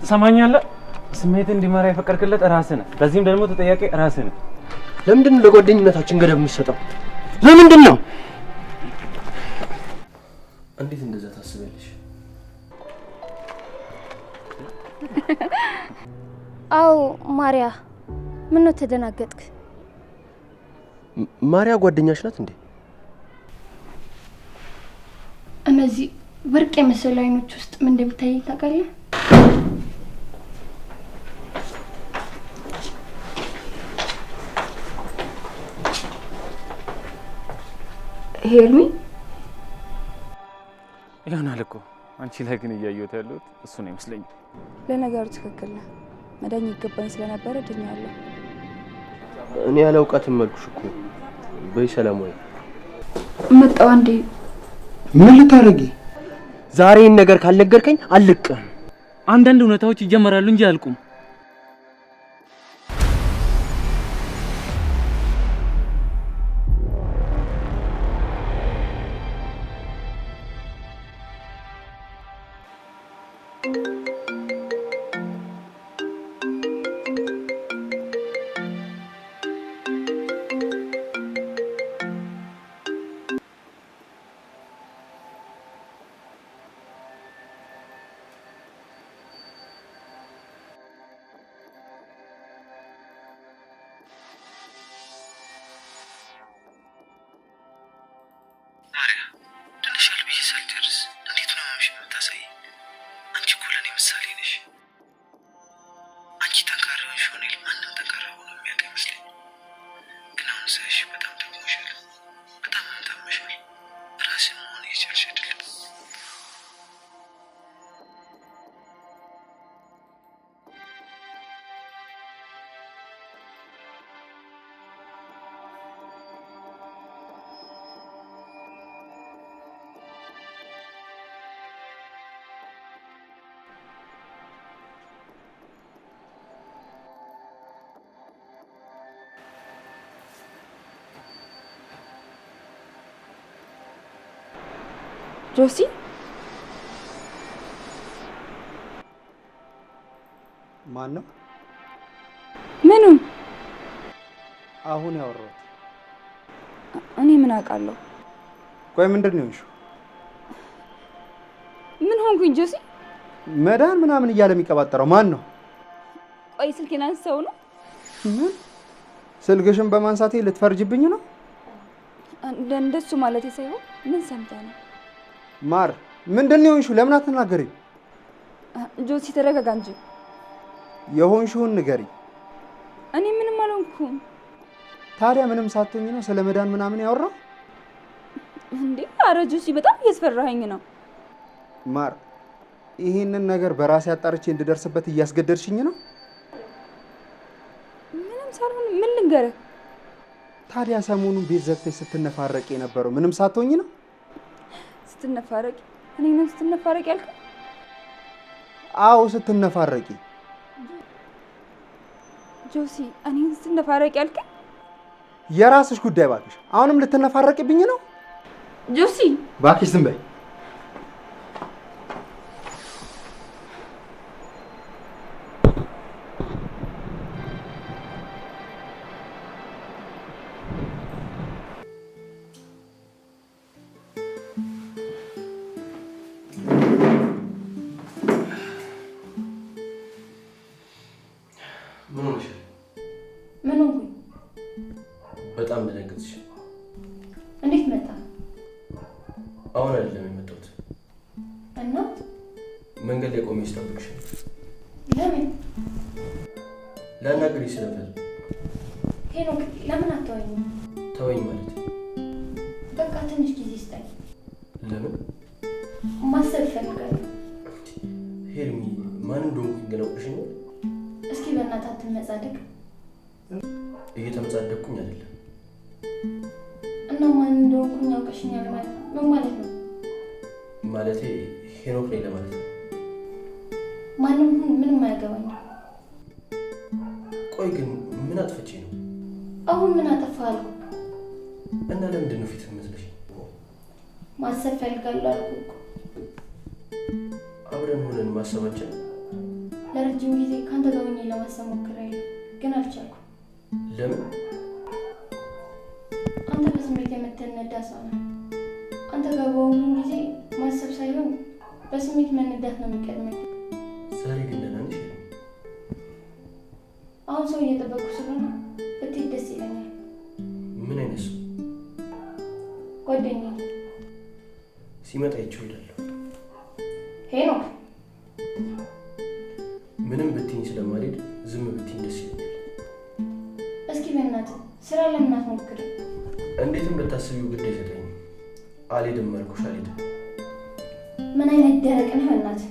ሰማኛለህ? ስሜት እንዲመራ የፈቀድክለት ራስህ ነህ። ለዚህም ደግሞ ተጠያቂ ራስህ ነህ። ለምንድን ነው ለጓደኝነታችን ገደብ የምትሰጠው? ለምንድን ነው? እንዴት እንደዛ ታስቢያለሽ? አዎ ማርያ፣ ምን ነው ተደናገጥክ? ማርያ ጓደኛሽ ናት እንዴ? እነዚህ ወርቅ የመሰሉ አይኖች ውስጥ ምን እንደሚታይ ታውቃለህ? ሄልሚ ይሆናል እኮ አንቺ ላይ ግን እያየሁት ያለሁት እሱ ነው ይመስለኝ። ለነገሩ ትክክል ነህ። መዳኝ ይገባኝ ስለነበረ ድኛለሁ። እኔ ያላውቃትም መልኩሽ እኮ። በይ ሰላማዊ መጣው አንዴ። ምን ልታረጊ? ዛሬን ነገር ካልነገርከኝ አልቅም። አንዳንድ እውነታዎች ይጀመራሉ እንጂ አያልቁም። ጆሲ ማን ነው? ምኑ? አሁን ያወራሁት እኔ ምን አውቃለሁ? ቆይ ምንድን ነው እሺ? ምን ሆንኩኝ ጆሲ? መዳን ምናምን እያለ የሚቀባጠረው ማን ነው? ቆይ ስልኬን አንስተው ነው? ምን ስልክሽን በማንሳቴ ልትፈርጅብኝ ነው? እንደሱ ማለት ሳይሆን ምን ሰምተህ ነው? ማር ምንድን ነው እሺ? ለምን አትናገሪ? ጆሲ ተረጋጋ እንጂ። የሆንሽውን ንገሪ። እኔ ምንም አልሆንኩም። ታዲያ ምንም ሳትሆኝ ነው ስለ መዳን ምናምን ያወራው እንዴ? ኧረ ጆሲ በጣም እያስፈራኸኝ ነው። ማር ይሄንን ነገር በራሴ አጣርቼ እንድደርስበት እያስገደድሽኝ ነው። ምንም ሳልሆን ምን ልንገርህ? ታዲያ ሰሞኑን ቤት ዘግተሽ ስትነፋረቂ የነበረው ምንም ሳትሆኝ ነው? ስትነፋረቂ? እኔ ነው ስትነፋረቂ ያልከኝ? አዎ ስትነፋረቂ። ጆሲ እኔ ስትነፋረቂ ያልከኝ? የራስሽ ጉዳይ ባክሽ። አሁንም ልትነፋረቂብኝ ነው? ጆሲ ባክሽ ዝም በይ። ምን ሆነሽ? ምን ሆንኩኝ? በጣም ደነገጥሽ። እንዴት መጣ? አሁን አይደለም የመጣሁት። እና መንገድ ላይ ቆሜ ስጠብቅሽ። ለምን? ላናግርሽ ስለፈለኩ። ሄኖክ ለምን አትተወኝም? ተወኝ ማለት? በቃ ትንሽ ጊዜ ስጠኝ። ለምን? ማሰብ እፈልጋለሁ። ሄርሚ ማን እንደሆንኩኝ ግን አውቅሽኛል? እስኪ በእናትህ አትመጻደቅ። እየተመጻደቅኩኝ አይደለም። እና ማን እንደሆንኩኝ አውቅሽኛል ማለት ምን ማለት ነው? ማለቴ ሄኖክ ነኝ ለማለት ነው። ማንም ምንም አያገባኝም። ቆይ ግን ምን አጥፍቼ ነው? አሁን ምን አጠፋህ አልኩህ? እና ለምንድን ነው ፊት የምትመስለሽ? ማሰብ እፈልጋለሁ አልኩህ እኮ። አብረን ሆነን ማሰባችን ለረጅም ጊዜ ካንተ ጋር ሆኜ ለማሰብ ሞክሬያለሁ፣ ግን አልቻልኩም። ለምን? አንተ በስሜት የምትነዳ ሰው ነህ። አንተ ጋር በሆኑ ጊዜ ማሰብ ሳይሆን በስሜት መነዳት ነው የሚቀድመኝ። ዛሬ ግን ደህና ነሽ? አሁን ሰው እየጠበቁ ስለሆነ ብትሄድ ደስ ይለኛል። ምን አይነት ሰው? ጓደኛዬ ሲመጣ ይቼው እሄዳለሁ። ሄኖክ፣ ምንም ብትይኝ ስለማልሄድ ዝም ብትይኝ ደስ ይለኛል። እስኪ በእናትህ ስራ ለምን አትሞክርም? እንዴትም ብታስቢው ግድ አይሰጠኝም። አልሄድም አልኩሽ፣ አልሄድም። ምን አይነት ደረቅ ነህ በእናትህ።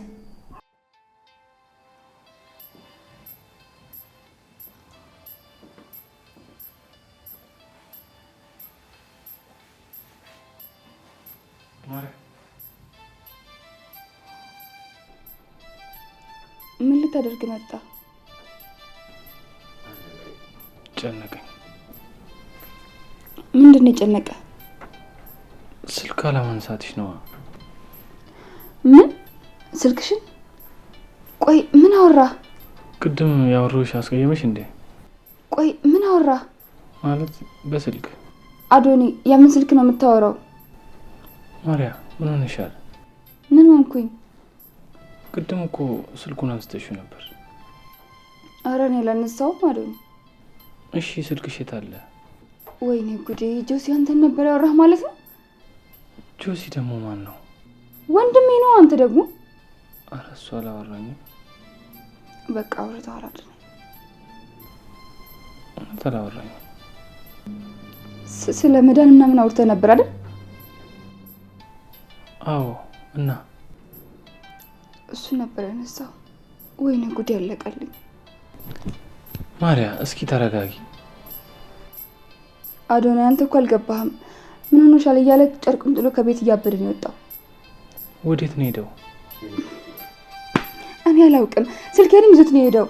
ምን ልታደርግ መጣ? ጨነቀኝ። ምንድን ነው የጨነቀ? ስልክ አለማንሳትሽ ነዋ። ምን? ስልክሽን? ቆይ ምን አወራ? ቅድም ያወራሁሽ አስቀየመሽ እንዴ? ቆይ ምን አወራ? ማለት በስልክ አዶኒ፣ የምን ስልክ ነው የምታወራው? ማርያ፣ ምን ሆነሻል? ምን ሆንኩኝ? ቅድም እኮ ስልኩን አንስተሽው ነበር። ኧረ እኔ አላነሳውም አዶኒ። እሺ ስልክሽ የት አለ? ወይኔ ጉዴ! ጆሲ አንተን ነበር ያወራህ ማለት ነው? ጆሲ ደግሞ ማን ነው? ወንድሜ ነው። አንተ ደግሞ? ኧረ እሱ አላወራኝም። በቃ አውርተዋል አይደል? እውነት አላወራኝም። ስለ መዳን ምናምን አውርተህ ነበር አይደል? አዎ። እና እሱ ነበር ያነሳው። ወይኔ ጉዴ ያለቀልኝ። ማርያ እስኪ ተረጋጊ። አዶናይ አንተ እኮ አልገባህም። ምን ሆነሻል እያለ ጨርቁን ጥሎ ከቤት እያበደ ነው የወጣው። ወዴት ነው ሄደው? እኔ አላውቅም። ስልኬንም ይዞት ነው ሄደው።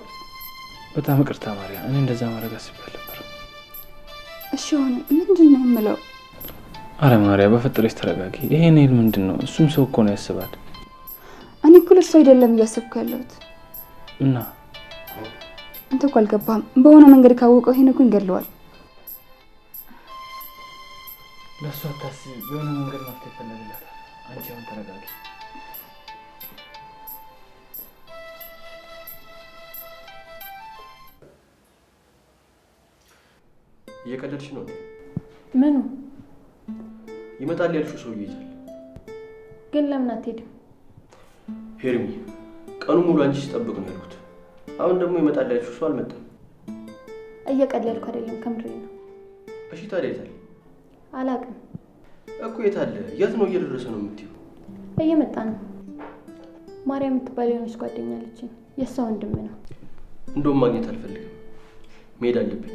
በጣም ይቅርታ ማርያ፣ እኔ እንደዛ ማድረግ አስቤ አልነበረም። እሺ አሁን ምንድን ነው የምለው? አረ ማርያ በፈጠረሽ ተረጋጊ። ይሄ ኔል ምንድን ነው? እሱም ሰው እኮ ነው ያስባል። እኔ እኮ ለእሱ አይደለም እያሰብኩ ያለሁት። እና አንተ እኮ አልገባህም። በሆነ መንገድ ካወቀው ይሄን እኮ ይገድለዋል። ለእሱ አታስቢ፣ በሆነ መንገድ መፍትሄ ይፈለግላታል። አንቺ አሁን ተረጋጊ። እየቀለድሽ ነው? ምኑ? ይመጣል ያልሽው ሰውዬ ይዛል። ግን ለምን አትሄድም? ሄርሚ፣ ቀኑ ሙሉ አንቺ ሲጠብቅ ነው ያልኩት። አሁን ደግሞ ይመጣል ያልሽው ሰው አልመጣም። እየቀለድኩ አይደለም፣ ከምሬ ነው። እሺ ታዲያ የት አለ? አላውቅም እኮ የት አለ? የት ነው እየደረሰ ነው የምትይው? እየመጣ ነው። ማርያም የምትባል የሆነች ጓደኛ አለችኝ። የእሷ ወንድም ነው። እንደውም ማግኘት አልፈልግም፣ መሄድ አለብኝ።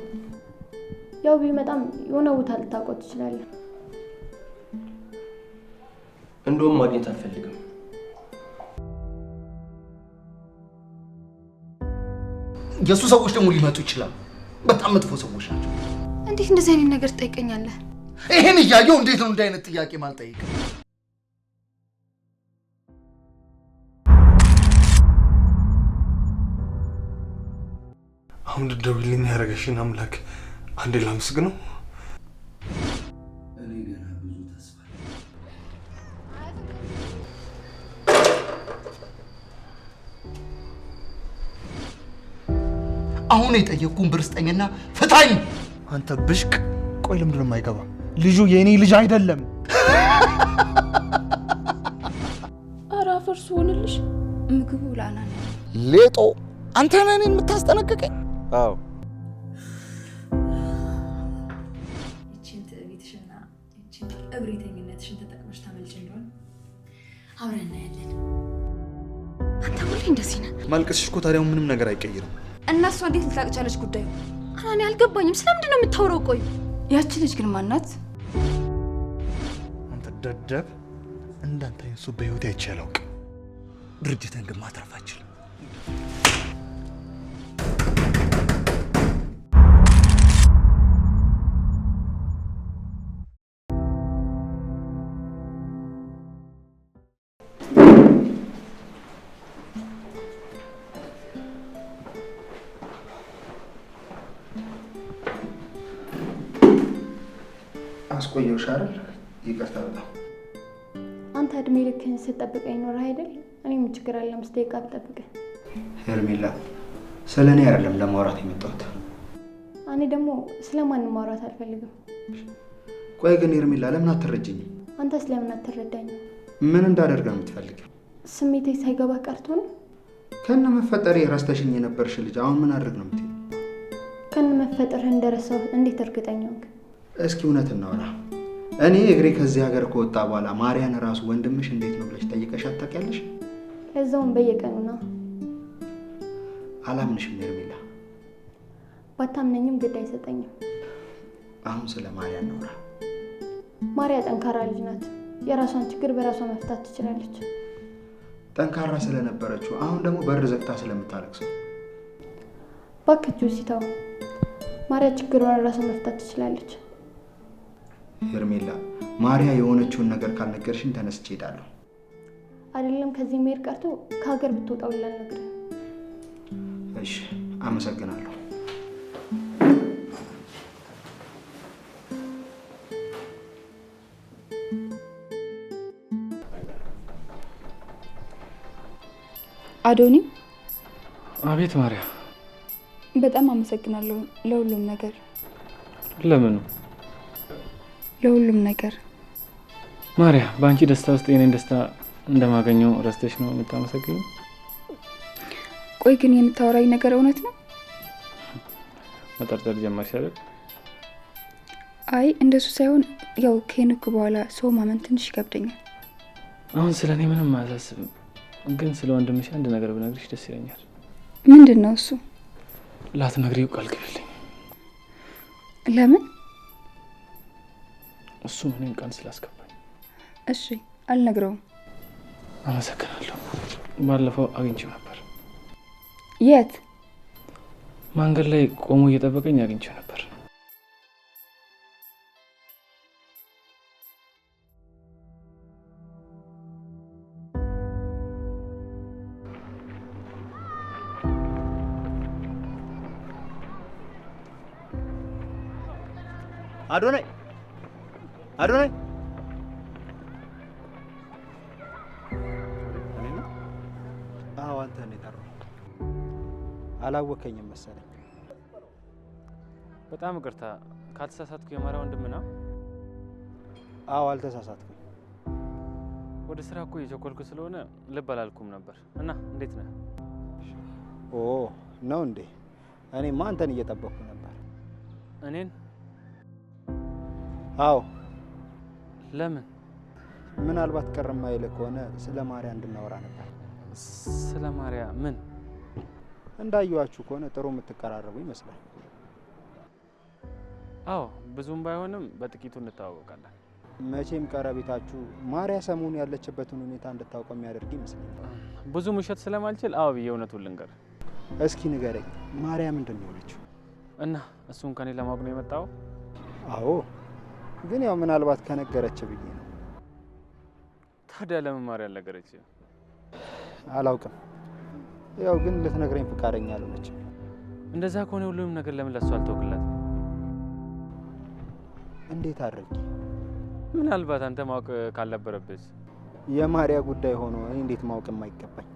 ያው ቢመጣም የሆነ ቦታ ልታውቀው ትችላለህ። እንደውም ማግኘት አልፈልግም። የሱ ሰዎች ደግሞ ሊመጡ ይችላሉ። በጣም መጥፎ ሰዎች ናቸው። እንዴት እንደዚህ አይነት ነገር ትጠይቀኛለህ? ይሄን እያየው እንዴት ነው እንዲህ አይነት ጥያቄ ማልጠይቅ? አሁን ደውልልኝ ያደረገሽን አምላክ አንዴ ላመስግነው። እኔ ገና ብዙ ተስፋ አሁን የጠየቅኩህን ብር ስጠኝና ፍታኝ። አንተ ብሽቅ! ቆይ ለምንድን ነው የማይገባ? ልጁ የኔ ልጅ አይደለም። ኧረ አፈርሱ ሆንልሽ። ምግቡ ላና ነው። ሌጦ! አንተ ነህ እኔን የምታስጠነቅቀኝ? አዎ ይቺን ትዕቢትሽና ይቺን እብሪተኝነትሽን ተጠቅመሽ ታመልጭ እንደሆነ አብረን እናያለን። አንተ ሁሌ እንደዚህ ነህ። ማልቀስሽ እኮ ታዲያ ምንም ነገር አይቀይርም። እና እሷ እንዴት ልታውቅ ቻለች ጉዳዩ? እኔ አልገባኝም። ስለምንድን ነው የምታወራው? ቆይ ያቺ ልጅ ግን ማናት? አንተ ደደብ! እንዳንተ አይነት ሰው በህይወቴ አይቼ አላውቅም። ድርጅትን ግን ማትረፍ አልችልም። አስቆየሁሽ አይደል? ይቅርታ በጣም። አንተ እድሜ ልክህን ስትጠብቀኝ ኖረህ አይደል? እኔ ምን ችግር አለ 5 ደቂቃ ብጠብቅህ? ሄርሜላ ስለ እኔ አይደለም ለማውራት የመጣሁት። እኔ ደግሞ ስለማንም ማውራት አልፈልግም። ቆይ ግን ሄርሜላ ለምን አትረጅኝም? አንተ ስለምን አትረዳኝም? ምን እንዳደርግ ነው የምትፈልጊው? ስሜቴ ሳይገባ ቀርቶ ነው? ከነ መፈጠሬ ረስተሽኝ የነበርሽ ልጅ አሁን ምን አድርግ ነው የምትይኝ? ከነ መፈጠርህ እንደረሳሁ እንዴት እርግጠኛ ሆንክ? እስኪ እውነት እናውራ። እኔ እግሬ ከዚህ ሀገር ከወጣ በኋላ ማርያን ራሱ ወንድምሽ እንዴት ነው ብለሽ ጠይቀሻት ታውቂያለሽ? ለዛውም በየቀኑ ነው። አላምንሽም ሄርሜላ። ባታምነኝም ግድ አይሰጠኝም። አሁን ስለ ማርያ እናውራ። ማርያ ጠንካራ ልጅ ናት። የራሷን ችግር በራሷ መፍታት ትችላለች። ጠንካራ ስለነበረችው አሁን ደግሞ በር ዘግታ ስለምታለቅሰው ባክችሁ ሲታው ማርያ ችግሯን ራሷ መፍታት ትችላለች። ሄርሜላ ማርያ የሆነችውን ነገር ካልነገርሽኝ ተነስቼ እሄዳለሁ። አይደለም ከዚህ መሄድ ቀርቶ ከሀገር ብትወጣው ልነግርህ። እሺ አመሰግናለሁ። አዶኒ። አቤት ማርያ። በጣም አመሰግናለሁ ለሁሉም ነገር። ለምኑ? ለሁሉም ነገር ማርያ። በአንቺ ደስታ ውስጥ የኔን ደስታ እንደማገኘው ረስተሽ ነው የምታመሰግኝ? ቆይ ግን የምታወራኝ ነገር እውነት ነው? መጠርጠር ጀመርሽ አይደል? አይ እንደሱ ሳይሆን ያው ከሄኖክ በኋላ ሰው ማመን ትንሽ ይከብደኛል። አሁን ስለ እኔ ምንም አያሳስብም፣ ግን ስለ ወንድምሽ አንድ ነገር ብነግርሽ ደስ ይለኛል። ምንድን ነው እሱ? ላትነግሪው ቃል ግቢልኝ። ለምን? እሱ ምንም ቃል ስላስገባኝ። እሺ አልነግረውም። አመሰግናለሁ። ባለፈው አግኝቼው ነበር። የት? መንገድ ላይ ቆሞ እየጠበቀኝ አግኝቼው ነበር። አዶናይ አዶናይ አዎ አንተ ነህ የጠራው። አላወከኝም መሰለኝ። በጣም ይቅርታ። ካልተሳሳትኩ የማርያ ወንድም ነው? አዎ አልተሳሳትኩም። ወደ ስራ እኮ እየቸኮልኩ ስለሆነ ልብ አላልኩም ነበር። እና እንዴት ነህ? ኦ ነው እንዴ? እኔማ አንተን እየጠበቅኩ ነበር። እኔን? አዎ። ለምን? ምናልባት ቅር የማይልህ ከሆነ ስለ ማርያ እንድናወራ ነበር። ስለ ማርያ ምን? እንዳየኋችሁ ከሆነ ጥሩ የምትቀራረቡ ይመስላል። አዎ፣ ብዙም ባይሆንም በጥቂቱ እንተዋወቃለን። መቼም ቀረቤታችሁ ማርያ ሰሞኑ ያለችበትን ሁኔታ እንድታውቀው የሚያደርግ ይመስለኛል። ብዙም ውሸት ስለማልችል አዎ ብዬ እውነቱን ልንገር። እስኪ ንገረኝ፣ ማርያ ምንድን ነው የሆነችው? እና እሱን ከኔ ለማወቅ ነው የመጣው? አዎ፣ ግን ያው ምናልባት ከነገረች ብዬ ነው። ታዲያ ለምን ማርያ አልነገረች? አላውቅም። ያው ግን ልትነግረኝ ፈቃደኛ አልሆነችም። እንደዛ ከሆነ ሁሉንም ነገር ለምን ለሷ አልተውክላት? እንዴት አድርጊ? ምናልባት አንተ ማወቅ ካልነበረብህ። የማርያ ጉዳይ ሆኖ እኔ እንዴት ማወቅ የማይገባኝ?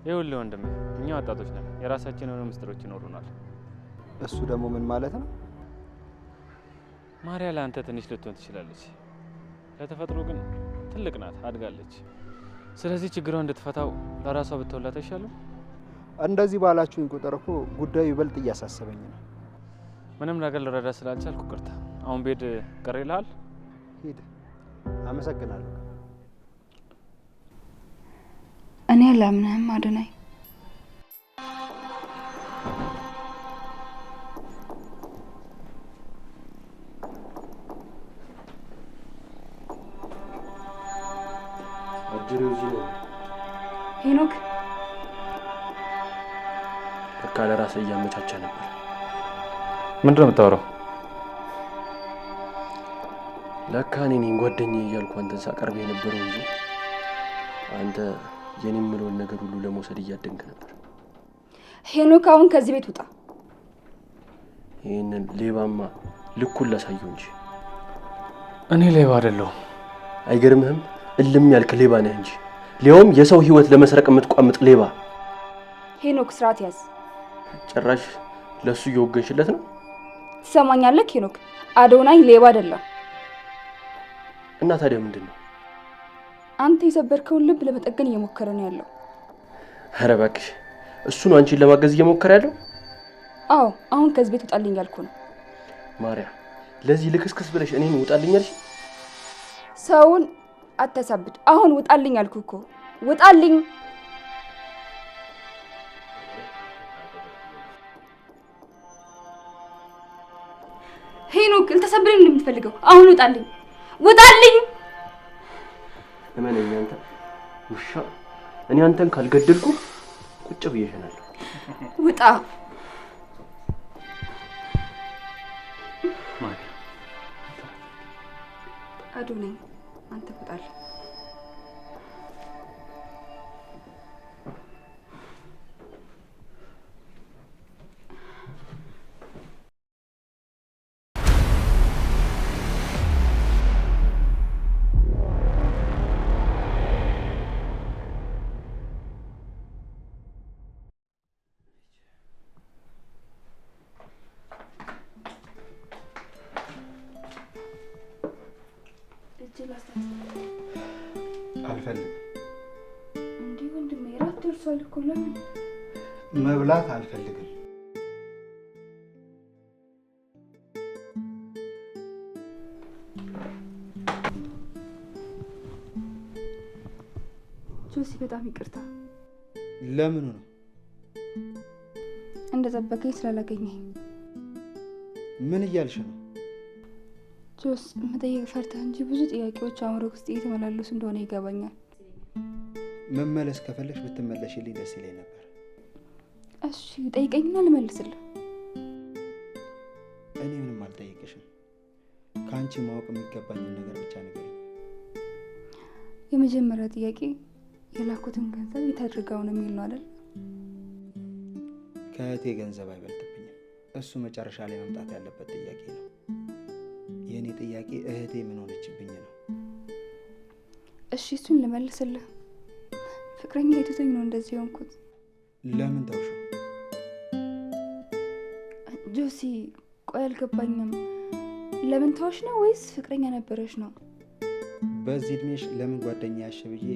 ይኸውልህ ወንድሜ፣ እኛ ወጣቶች ነን፣ የራሳችን የሆኑ ምስጢሮች ይኖሩናል። እሱ ደግሞ ምን ማለት ነው? ማርያ ለአንተ ትንሽ ልትሆን ትችላለች፣ ለተፈጥሮ ግን ትልቅ ናት፣ አድጋለች። ስለዚህ ችግሯን እንድትፈታው ለራሷ ብትወላት አይሻልም? እንደዚህ ባላችሁኝ ቁጥር እኮ ጉዳዩ ይበልጥ እያሳሰበኝ ነው። ምንም ነገር ልረዳ ስላልቻልኩ ቅርታ። አሁን ቤድ ቀር ይልሃል? ሂድ። አመሰግናለሁ። እኔ አላምንህም አዶናይ። አጅሬው እዚህ ነው። ሄኖክ በቃ ለራስህ እያመቻቸ ነበር። ምንድን ነው የምታወራው? ለካ እኔ ነኝ ጓደኛዬ እያልኩ አንተን ሳቀርብ የነበረው እንጂ አንተ የኔ የምለውን ነገር ሁሉ ለመውሰድ እያደንክ ነበር። ሄኖክ አሁን ከዚህ ቤት ውጣ። ይህንን ሌባማ ልኩን ላሳየው እንጂ እኔ ሌባ አይደለሁም። አይገርምህም? እልም ያልክ ሌባ ነህ እንጂ ሊያውም የሰው ህይወት ለመስረቅ የምትቋምጥ ሌባ። ሄኖክ ስርዓት ያዝ። ጭራሽ ለሱ እየወገንሽለት ነው? ትሰማኛለህ ሄኖክ? አዶናይ ሌባ አይደለም። እና ታዲያ ምንድነው? አንተ የሰበርከውን ልብ ለመጠገን እየሞከረ ነው ያለው። ኧረ እባክሽ እሱ ነው አንቺን ለማገዝ እየሞከረ ያለው? አዎ አሁን ከዚህ ቤት ውጣልኝ ያልኩ ነው። ማርያ ለዚህ ልክስክስ ብለሽ እኔን ውጣልኝ አልሽ? ሰውን አታሳብድ። አሁን ውጣልኝ ያልኩ እኮ ውጣልኝ። ሄኖክ ልተሰብረኝ እንደምትፈልገው አሁን ውጣልኝ፣ ውጣልኝ። እመነኝ አንተ ውሻ፣ እኔ አንተን ካልገደልኩ ቁጭ ብዬ እሸናለሁ። ውጣ። ማርያ አዶናይ አንተ ውጣልኝ። አልፈልግም። እንዴ ወንድሜ ራት ደርሷል እኮ ለምን? መብላት አልፈልግም። ጆሲ በጣም ይቅርታ። ለምኑ ነው? እንደጠበቀኝ ስላላገኘኝ። ምን እያልሽ ነው? ጆስ መጠየቅ ፈርተህ እንጂ ብዙ ጥያቄዎች አእምሮ ውስጥ እየተመላለሱ እንደሆነ ይገባኛል። መመለስ ከፈለሽ ብትመለሽልኝ ደስ ይለኝ ነበር። እሺ ጠይቀኝና ልመልስልህ። እኔ ምንም አልጠይቅሽም። ከአንቺ ማወቅ የሚገባኝን ነገር ብቻ ንገሪኝ። የመጀመሪያ ጥያቄ የላኩትን ገንዘብ የት አድርገው ነው የሚል ነው አይደል? ከእህቴ ገንዘብ አይበልጥብኝም። እሱ መጨረሻ ላይ መምጣት ያለበት ጥያቄ ነው። የእኔ ጥያቄ እህቴ ምን ሆነችብኝ ነው። እሺ እሱን ልመልስልህ። ፍቅረኛ የትቶኝ ነው እንደዚህ ሆንኩት። ለምን ተውሹ? ጆሲ ቆይ አልገባኝም። ለምን ተውሽ ነው ወይስ ፍቅረኛ ነበረሽ ነው? በዚህ እድሜሽ ለምን ጓደኛ ያሽ ብዬ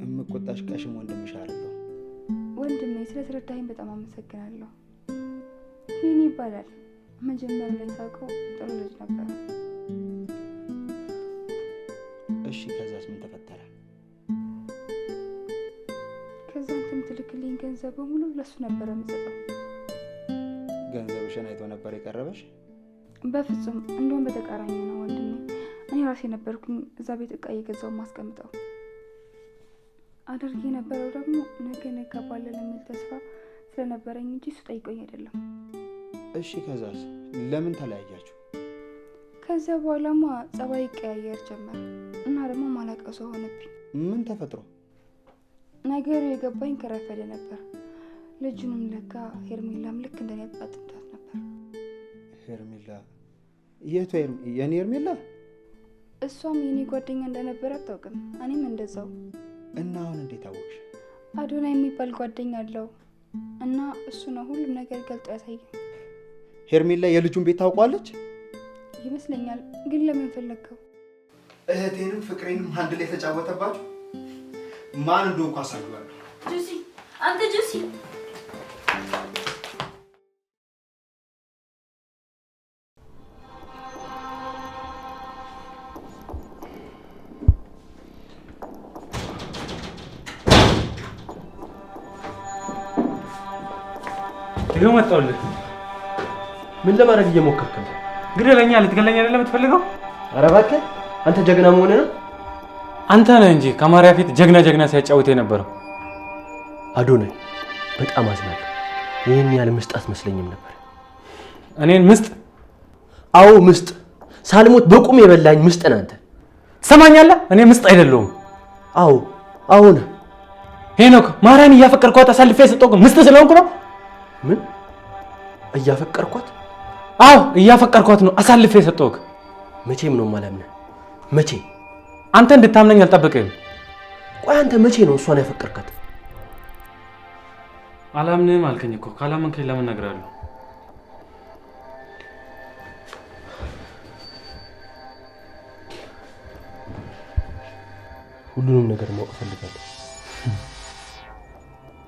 እምቆጣሽ ቀሽም ወንድምሽ አይደለሁ። ወንድሜ ስለተረዳኸኝ በጣም አመሰግናለሁ። ይህን ይባላል። መጀመሪያ ላይ ሳውቀው ጥሩ ልጅ ነበር። እሺ ከዛስ ምን ተፈጠረ? ከዛ አንተም ትልክልኝ ገንዘብ በሙሉ ለሱ ነበር የምሰጠው። ገንዘብሽን አይቶ ነበር የቀረበሽ? በፍጹም እንደውም በተቃራኒ ነው ወንድሜ። እኔ ራሴ ነበርኩኝ እዛ ቤት እቃ እየገዛው ማስቀምጠው። አድርጌ የነበረው ደግሞ ነገ እንጋባለን የሚል ተስፋ ስለነበረኝ እንጂ እሱ ጠይቆኝ አይደለም። እሺ ከዛስ ለምን ተለያያችሁ? ከዛ በኋላማ ጸባይ ይቀያየር ጀመር እና ደግሞ ማላውቀው ሰው ሆነብኝ። ምን ተፈጥሮ? ነገሩ የገባኝ ከረፈደ ነበር። ልጁንም ለካ ሄርሜላም ልክ እንደኔ አጥምታት ነበር። ሄርሜላ? የቷ የኔ ሄርሜላ? እሷም የኔ ጓደኛ እንደነበረ አታውቅም፣ እኔም እንደዛው። እና አሁን እንዴት አወቅሽ? አዶና የሚባል ጓደኛ አለው እና እሱ ነው ሁሉም ነገር ገልጦ ያሳየኝ። ሄርሜላ የልጁን ቤት ታውቋለች ይመስለኛል። ግን ለምን ፈለግከው? እህቴንም ፍቅሬንም አንድ ላይ ተጫወተባችሁ? ማን እንደሆንኩ አሳልፋለሁ። ጁሲ አንተ ጁሲ ይሄው መጣሁልህ። ምን ለማድረግ እየሞከርክ ነው? ግደለኛ። ልትገለኝ አይደለም የምትፈልገው? ኧረ እባክህ አንተ ጀግና መሆን ነው። አንተ ነህ እንጂ ከማርያ ፊት ጀግና ሲያጫውት የነበረው። አዶናይ በጣም አዝናለሁ። ይህን ያህል ምስጥ አትመስለኝም ነበር። እኔን ምስጥ? አዎ ምስጥ። ሳልሞት በቁም የበላኝ ምስጥ ነህ አንተ። ትሰማኛለህ? እኔ ምስጥ አይደለሁም። አዎ አሁን ሄኖክ ማርያን እያፈቀርኳት አሳልፌ የሰጠው ምስጥ ስለሆንኩ ነው። ምን እያፈቀርኳት? አዎ እያፈቀርኳት ነው አሳልፌ የሰጠው። መቼም ነው የማላምነህ። መቼ? አንተ እንድታምነኝ አልጠብቅም። ቆይ አንተ መቼ ነው እሷን ያፈቀርካት? አላምንም አልከኝ እኮ። ካላመንከኝ ለምን እነግርሃለሁ? ሁሉንም ነገር ማወቅ ፈልጋለሁ።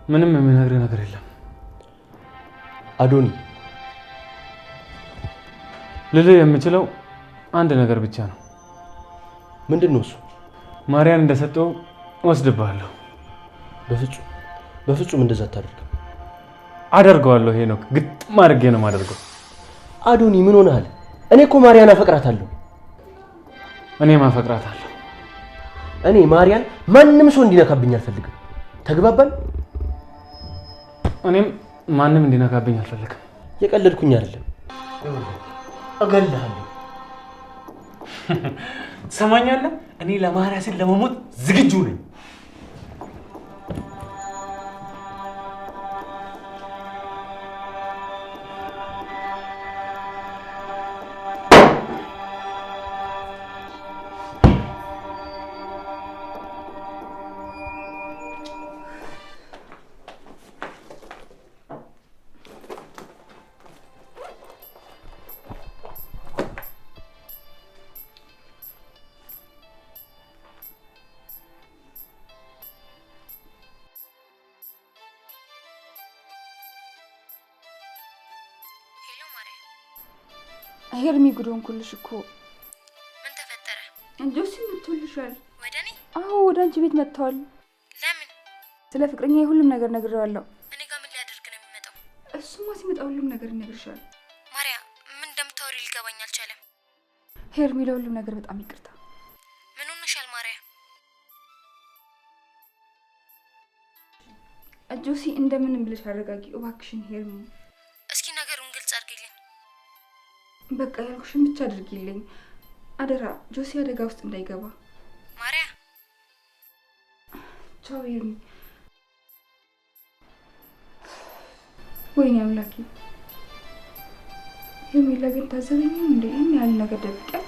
ምንም የሚነግርህ ነገር የለም አዶኒ። ልልህ የምችለው አንድ ነገር ብቻ ነው። ምንድን ነው እሱ? ማርያን እንደሰጠው ወስድብሃለሁ። በፍጹም እንደዛ አታደርግም። አደርገዋለሁ። ሄኖክ ግጥም አድርጌ ነው የማደርገው። አዶኒ ምን ሆነሃል? እኔ እኮ ማርያን አፈቅራታለሁ። እኔም አፈቅራታለሁ። እኔ ማርያን ማንም ሰው እንዲነካብኝ አልፈልግም። ተግባባን? እኔም ማንም እንዲነካብኝ አልፈልግም። የቀለድኩኝ አይደለም። እገልሃለሁ። ሰማኛለህ? እኔ ለማርያ ስል ለመሞት ዝግጁ ነኝ። ሄርሚ ጉዶን ኩልሽ እኮ። ምን ተፈጠረ? ጆሲ መጥቶልሻል። ወደ እኔ? አዎ ወደ አንቺ ቤት መጥተዋል። ለምን? ስለ ፍቅረኛ ሁሉም ነገር ነግሬዋለሁ። እኔ ጋር ምን ሊያደርግ ነው የሚመጣው? እሱማ ሲመጣ ሁሉም ነገር ይነግርሻል። ማርያ ምን እንደምታወሪ ሊገባኝ አልቻለም። ሄርሚ ለሁሉም ነገር በጣም ይቅርታ። ምን ሆነሻል ማርያ? ጆሲ እንደምንም ብለሽ አረጋጊ እባክሽን ሄርሚ። እስኪ ነገሩን ግልጽ አድርጊልኝ። በቃ ያልኩሽን ብቻ አድርጊልኝ አደራ። ጆሲ አደጋ ውስጥ እንዳይገባ። ማርያ ቻው ሄርሚ። ወይኔ አምላኬ፣ ሄርሜላ ግን ታዘበኝም እንዴ? ይህን ያህል ነገር ደብቂያት።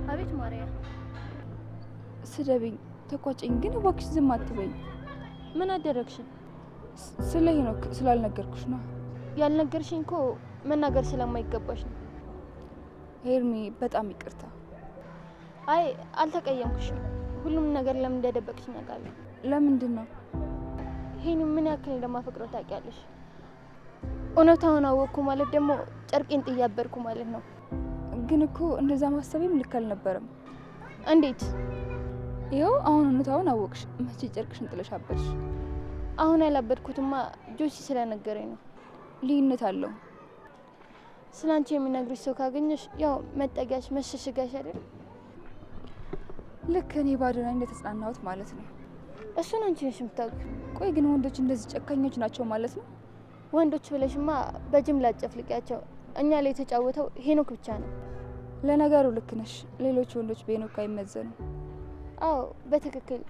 አቤት ማርያ። ስደብኝ ተቆጨኝ፣ ግን እባክሽ ዝም አትበኝ። ምን አደረግሽ? ስለ ሄኖክ ስላልነገርኩሽ ነው። ያልነገርሽኝ እኮ መናገር ስለማይገባሽ ነው። ሄርሚ በጣም ይቅርታ። አይ አልተቀየምኩሽም። ሁሉም ነገር ለምን እንደደበቅሽ አውቃለሁ። ለምንድን ነው? ይሄን ምን ያክል እንደማፈቅረው ታውቂያለሽ። እውነታውን አወቅኩ ማለት ደግሞ ጨርቄን ጥያበርኩ ማለት ነው። ግን እኮ እንደዛ ማሰቤም ልክ አልነበረም። እንዴት? ይኸው አሁን እውነታውን አወቅሽ። መቼ ጨርቅሽን ጥለሽ አበድሽ? አሁን ያላበድኩትማ ጆሲ ስለነገረኝ ነው። ልዩነት አለው። ስላንቺ የሚነግርሽ ሰው ካገኘሽ ያው መጠጊያሽ መሸሸጋሽ አይደል? ልክ እኔ ባዶና እንደተጽናናሁት ማለት ነው። እሱን አንቺ ነሽ የምታውቂው። ቆይ ግን ወንዶች እንደዚህ ጨካኞች ናቸው ማለት ነው? ወንዶች ብለሽማ በጅምላ አጨፍልቂያቸው። እኛ ላይ የተጫወተው ሄኖክ ብቻ ነው። ለነገሩ ልክ ነሽ። ሌሎች ወንዶች በሄኖክ አይመዘኑ። አዎ በትክክል።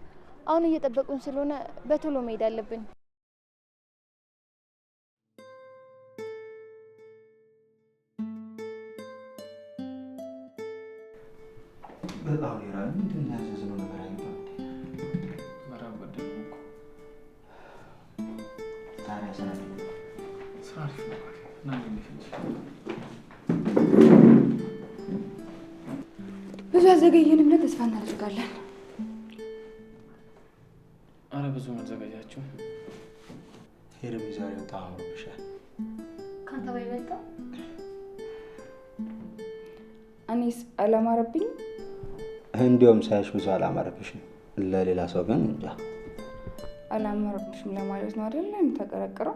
አሁን እየጠበቁን ስለሆነ በቶሎ መሄድ አለብን። በጣም ይራል። ምንድን ነው ያዘዝነው ነገር አይባል። መራብ በደል እኮ ታዲያ ሰላም ስራ ነው እና ብዙ ያዘገየን ብለን ተስፋ እናደርጋለን። አረ ብዙ መዘጋጃችሁ። ሄርሚ ዛሬ በጣም አምሮብሻል። ካንተ ባይበልጣ እኔስ አላማረብኝም። እንዲያውም ሳይሽ ብዙ አላማረብሽም። ለሌላ ሰው ግን እንጃ። አላማረብሽም ለማለት ነው አይደል የምታቀረቅረው?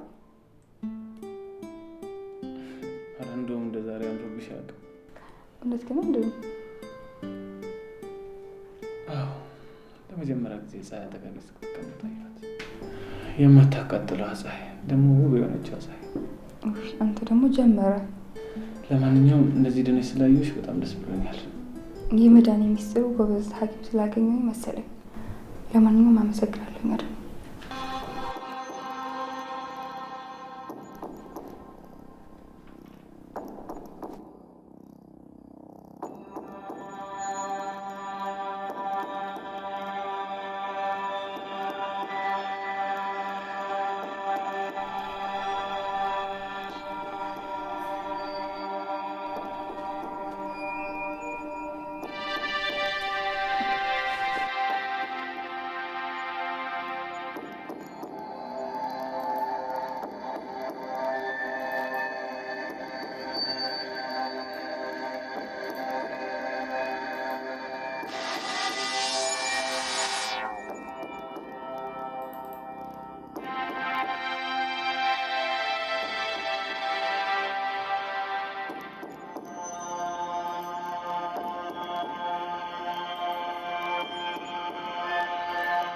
አረ እንደውም እንደ ዛሬ አምሮብሽ አያውቅም። እውነት ግን እንደው ለመጀመሪያ ጊዜ ፀሐይ አጠገቤ ስትቀመጥ አየኋት። የማታቃጥለው ፀሐይ፣ ደግሞ ውብ የሆነችው ፀሐይ። አንተ ደግሞ ጀመረ። ለማንኛውም እንደዚህ ድነሽ ስላየሁሽ በጣም ደስ ብሎኛል። የመዳን ሚስጥሩ ጎበዝ ሐኪም ስላገኘኝ መሰለኝ። ለማንኛውም አመሰግናለሁ።